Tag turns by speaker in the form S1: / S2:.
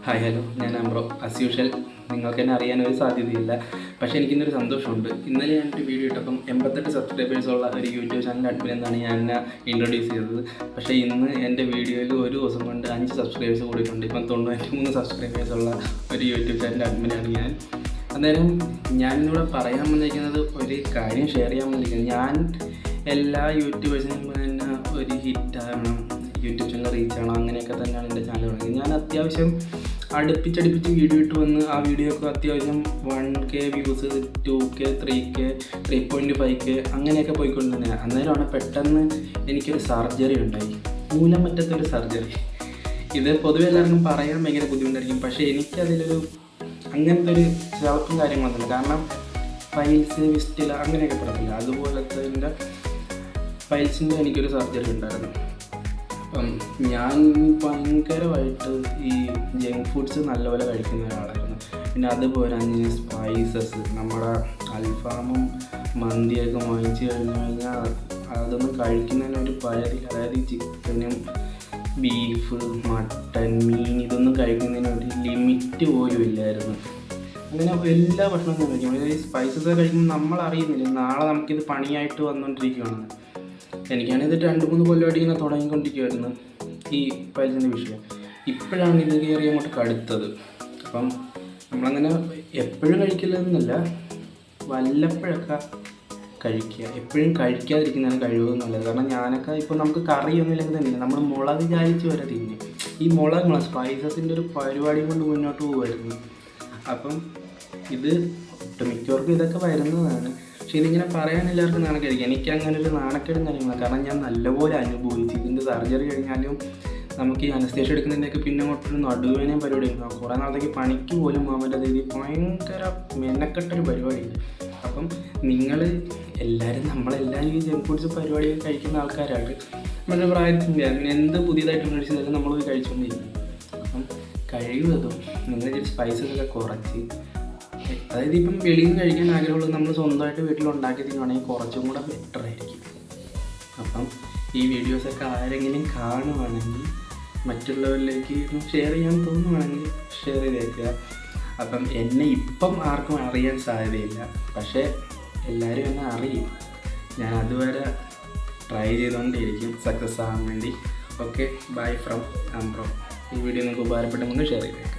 S1: Hi hello, ഞാൻ Ambro. As usual നിങ്ങൾക്ക് തന്നെ അറിയാനൊരു സാധ്യതയില്ല. പക്ഷേ എനിക്കിന്നൊരു സന്തോഷമുണ്ട്. ഇന്നലെ ഞാനൊരു വീഡിയോ ഇട്ടപ്പം 88 സബ്സ്ക്രൈബേഴ്സുള്ള ഒരു യൂട്യൂബ് ചാനൽ അഡ്മിൻ എന്നാണ് ഞാൻ എന്നെ ഇൻട്രൊഡ്യൂസ് ചെയ്തത്. പക്ഷേ ഇന്ന് എൻ്റെ വീഡിയോയിൽ ഒരു ദിവസം കൊണ്ട് 5 സബ്സ്ക്രൈബേഴ്സ് കൂടിയിട്ടുണ്ട്. ഇപ്പം 93 സബ്സ്ക്രൈബേഴ്സുള്ള ഒരു യൂട്യൂബ് ചാനൽ അഡ്മിനാണ് ഞാൻ. അന്നേരം ഞാനിന്നിവിടെ പറയാൻ വന്നിരിക്കുന്നത് ഒരു കാര്യം ഷെയർ ചെയ്യാൻ വന്നിരിക്കുന്നത്, ഞാൻ എല്ലാ യൂട്യൂബേഴ്സിനും തന്നെ ഒരു ഹിറ്റാകണം, യൂട്യൂബ് ചാനൽ റീച്ച് ആണോ, അങ്ങനെയൊക്കെ തന്നെയാണ് എൻ്റെ ചാനൽ തുടങ്ങിയത്. ഞാൻ അത്യാവശ്യം അടുപ്പിച്ചടുപ്പിച്ച് വീഡിയോ ഇട്ട് വന്ന് ആ വീഡിയോക്ക് അത്യാവശ്യം 1K views, 2K, 3K, 3.5K അങ്ങനെയൊക്കെ പോയിക്കൊണ്ടിരുന്നത്. അന്നേരമാണ് പെട്ടെന്ന് എനിക്കൊരു സർജറി ഉണ്ടായി, മൂലം പറ്റത്തൊരു സർജറി. ഇത് പൊതുവെ എല്ലാവർക്കും പറയാൻ ഭയങ്കര ബുദ്ധിമുട്ടായിരിക്കും, പക്ഷേ എനിക്കതിലൊരു അങ്ങനത്തെ ഒരു ചളപ്പും കാര്യങ്ങളൊന്നുമില്ല. കാരണം പൈൽസ്, വിസ്റ്റില അങ്ങനെയൊക്കെ പറയില്ല, അതുപോലത്തെ എൻ്റെ പൈൽസിൻ്റെ എനിക്കൊരു സർജറി ഉണ്ടായിരുന്നു. അപ്പം ഞാൻ ഭയങ്കരമായിട്ട് ഈ ജങ്ക് ഫുഡ്സ് നല്ലപോലെ കഴിക്കുന്ന ഒരാളായിരുന്നു. പിന്നെ അതുപോലെ തന്നെ സ്പൈസസ്, നമ്മുടെ അൽഫാമും മന്തിയൊക്കെ വാങ്ങിച്ച് കഴിഞ്ഞാൽ അതൊന്നും കഴിക്കുന്നതിനൊരു പരിധി, അതായത് ചിക്കനും ബീഫ്, മട്ടൻ, മീൻ ഇതൊന്നും കഴിക്കുന്നതിനൊരു ലിമിറ്റ് പോലും ഇല്ലായിരുന്നു. അങ്ങനെ എല്ലാ ഭക്ഷണവും ഞാൻ കഴിക്കും. അതായത് സ്പൈസസ് കഴിക്കുമ്പോൾ നമ്മൾ അറിയുന്നില്ല നാളെ നമുക്കിത് പണിയായിട്ട് വന്നുകൊണ്ടിരിക്കുകയാണ്. എനിക്കാണിത് 2-3 കൊല്ലമായിട്ട് ഇങ്ങനെ തുടങ്ങിക്കൊണ്ടിരിക്കുമായിരുന്നു ഈ പൈൽസിൻ്റെ വിഷയം. ഇപ്പോഴാണ് ഇത് കയറി അങ്ങോട്ട് കടുത്തത്. അപ്പം നമ്മളങ്ങനെ എപ്പോഴും കഴിക്കില്ലെന്നല്ല, വല്ലപ്പോഴൊക്കെ കഴിക്കുക. എപ്പോഴും കഴിക്കാതിരിക്കുന്നതാണ് കഴിവ് നല്ലത്. കാരണം ഞാനൊക്കെ ഇപ്പോൾ നമുക്ക് കറിയൊന്നും ഇല്ലെങ്കിൽ തന്നെ നമ്മൾ മുളക് ചാലിച്ച് വരെ തിന്നും. ഈ മുളക് സ്പൈസസിൻ്റെ ഒരു പരിപാടി കൊണ്ട് മുന്നോട്ട് പോകുമായിരുന്നു. അപ്പം ഇത് ഒട്ടുമിക്കവർക്കും ഇതൊക്കെ വരുന്നതാണ്. പക്ഷേ ഇതിങ്ങനെ പറയാൻ എല്ലാവർക്കും നാണക്കേടായിരിക്കും. എനിക്ക് അങ്ങനെ ഒരു നാണക്കേടും കാര്യങ്ങളാണ്. കാരണം ഞാൻ നല്ലപോലെ അനുഭവിച്ചു. ഇതിൻ്റെ സർജറി കഴിഞ്ഞാലും നമുക്ക് ഈ അനസ്തേഷ്യ എടുക്കുന്നതിൻ്റെയൊക്കെ പിന്നെ അങ്ങോട്ടൊരു നടുവേനയും പരിപാടി ഉണ്ടാകും. കുറേ നാളത്തേക്ക് പണിക്ക് പോലും പോകാൻ രീതി ഭയങ്കര മെനക്കെട്ടൊരു പരിപാടിയുണ്ട്. അപ്പം നിങ്ങൾ എല്ലാവരും നമ്മളെല്ലാവരും ഈ ജങ്ക് ഫുഡ്സ് പരിപാടിയൊക്കെ കഴിക്കുന്ന ആൾക്കാരാണ്. നമ്മുടെ പ്രായത്തിൻ്റെ അങ്ങനെ എന്ത് പുതിയതായിട്ട് മേടിച്ചാലും നമ്മൾ പോയി കഴിച്ചുകൊണ്ടിരിക്കും. അപ്പം കഴിവതും നിങ്ങൾ സ്പൈസസൊക്കെ കുറച്ച്, അതായത് ഇപ്പം വെളിയിൽ നിന്ന് കഴിക്കാൻ ആഗ്രഹമുള്ളത് നമ്മൾ സ്വന്തമായിട്ട് വീട്ടിലുണ്ടാക്കി തിന്നുവാണെങ്കിൽ കുറച്ചും കൂടെ ബെറ്റർ ആയിരിക്കും. അപ്പം ഈ വീഡിയോസൊക്കെ ആരെങ്കിലും കാണുവാണെങ്കിൽ മറ്റുള്ളവരിലേക്ക് ഷെയർ ചെയ്യാൻ തോന്നുവാണെങ്കിൽ ഷെയർ ചെയ്തേക്കുക. അപ്പം എന്നെ ഇപ്പം ആർക്കും അറിയാൻ സാധ്യതയില്ല, പക്ഷേ എല്ലാവരും എന്നെ അറിയും. ഞാൻ അതുവരെ ട്രൈ ചെയ്തുകൊണ്ടിരിക്കും സക്സസ് ആകാൻ വേണ്ടി. Okay, bye from Ambro. ഈ വീഡിയോ നിങ്ങൾക്ക് ഉപകാരപ്പെട്ടെങ്കിൽ ഷെയർ ചെയ്തേക്കാം.